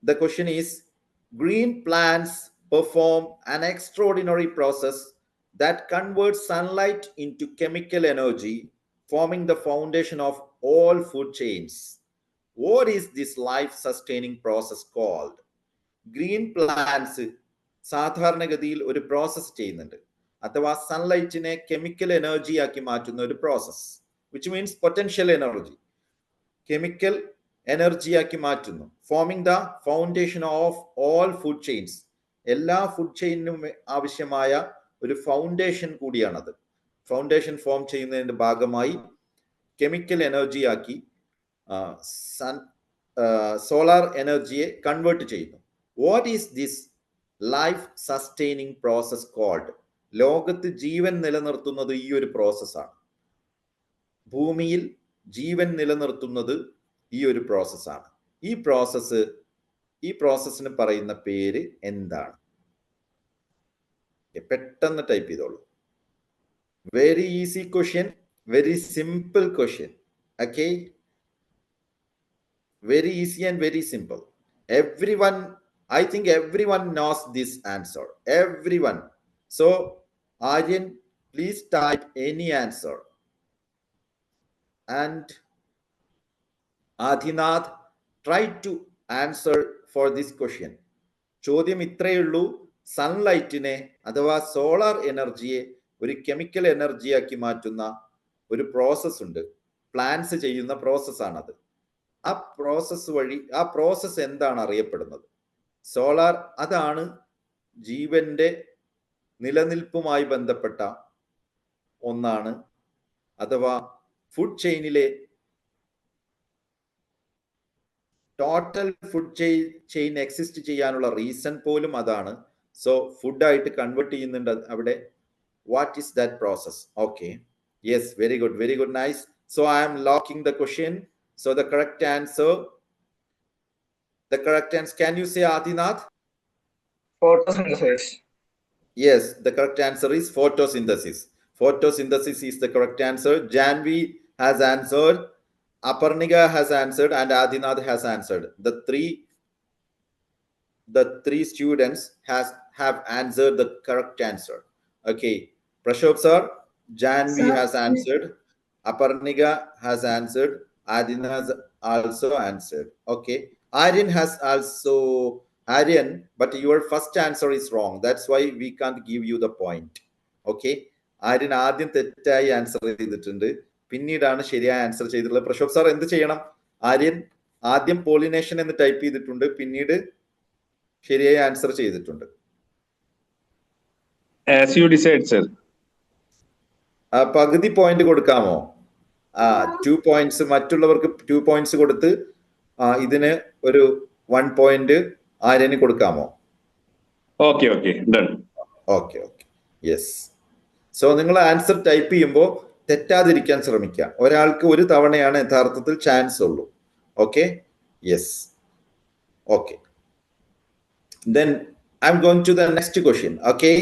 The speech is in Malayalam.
The question is, green plants perform an extraordinary process that converts sunlight into chemical energy, forming the foundation of all food chains. What is this life-sustaining process called? Green plants സാധാരണഗതിയിൽ ഒരു പ്രോസസ്സ് ചെയ്യുന്നുണ്ട്, അഥവാ സൺലൈറ്റിനെ കെമിക്കൽ എനർജി ആക്കി മാറ്റുന്ന ഒരു process, which means potential energy chemical എനർജിയാക്കി മാറ്റുന്നു. Forming the foundation of all food chains, എല്ലാ ഫുഡ് ചെയിനും ആവശ്യമായ ഒരു ഫൗണ്ടേഷൻ കൂടിയാണത്. ഫൗണ്ടേഷൻ ഫോം ചെയ്യുന്നതിന്റെ ഭാഗമായി കെമിക്കൽ എനർജിയാക്കി സോളാർ എനർജിയെ കൺവേർട്ട് ചെയ്യുന്നു. What is this life sustaining process called? ലോകത്ത് ജീവൻ നിലനിർത്തുന്നത് ഈ ഒരു പ്രോസസ്സാണ്. ഭൂമിയിൽ ജീവൻ നിലനിർത്തുന്നത് ഈ ഒരു പ്രോസസ്സാണ്. ഈ പ്രോസസ്സിന് പറയുന്ന പേര് എന്താണ്? പെട്ടെന്ന് ടൈപ്പ് ചെയ്തോളൂ. Very easy question, very simple question. Okay, very easy and very simple. I think everyone knows this answer. Everyone. So, Aryan, please type any answer. And Adinath, try to answer for this question. ചോദ്യം ഇത്രയേ ഉള്ളൂ. സൺലൈറ്റിനെ അഥവാ സോളാർ എനർജിയെ ഒരു കെമിക്കൽ എനർജിയാക്കി മാറ്റുന്ന ഒരു പ്രോസസ് ഉണ്ട്. പ്ലാന്റ്സ് ചെയ്യുന്ന പ്രോസസ്സാണത്. ആ പ്രോസസ് എന്താണ് അറിയപ്പെടുന്നത്? സോളാർ, അതാണ് ജീവന്റെ നിലനിൽപ്പുമായി ബന്ധപ്പെട്ട ഒന്നാണ്, അഥവാ ഫുഡ് ചെയിനിലെ ടോട്ടൽ ഫുഡ് ചെയിൻ എക്സിസ്റ്റ് ചെയ്യാനുള്ള റീസൺ പോലും അതാണ്. സോ ഫുഡായിട്ട് കൺവേർട്ട് ചെയ്യുന്നുണ്ട് അവിടെ. What is that process? Okay, yes, very good, very good, nice. So I am locking the question. So the correct answer, can you say, Adinath? Photosynthesis. Yes, the correct answer is photosynthesis. Photosynthesis is the correct answer. Janvi has answered, Aparnika has answered, and Adinath has answered. The three students have answered the correct answer. Okay, Prashop sir, Janvi has answered, Aparnika has answered, Aryan has also answered. Okay, Aryan, but your first answer is wrong. That's why we can't give you the point. Okay, Aryan ആദ്യം തെറ്റായി ആൻസർ ചെയ്തിട്ടുണ്ട്, പിന്നീടാണ് ശരിയായ ആൻസർ ചെയ്തിട്ടുള്ളത്. പ്രശോഭ് സാർ എന്ത് ചെയ്യണം? ആര്യൻ ആദ്യം പോളിനേഷൻ എന്ന് ടൈപ്പ് ചെയ്തിട്ടുണ്ട്, പിന്നീട് ശരിയായ ആൻസർ ചെയ്തിട്ടുണ്ട്. As you decide, sir. പകുതി പോയിന്റ് കൊടുക്കാമോ? 2 points മറ്റുള്ളവർക്ക് 2 points കൊടുത്ത് ഇതിന് ഒരു 1 point ആര്യന് കൊടുക്കാമോ? Okay, done. Okay, yes. So നിങ്ങൾ ആൻസർ ടൈപ്പ് ചെയ്യുമ്പോൾ തെറ്റാതിരിക്കാൻ ശ്രമിക്കുക. ഒരാൾക്ക് ഒരു തവണയാണ് യഥാർത്ഥത്തിൽ ചാൻസ് ഉള്ളൂ. Okay, yes. Okay, then I'm going to the next question. Okay,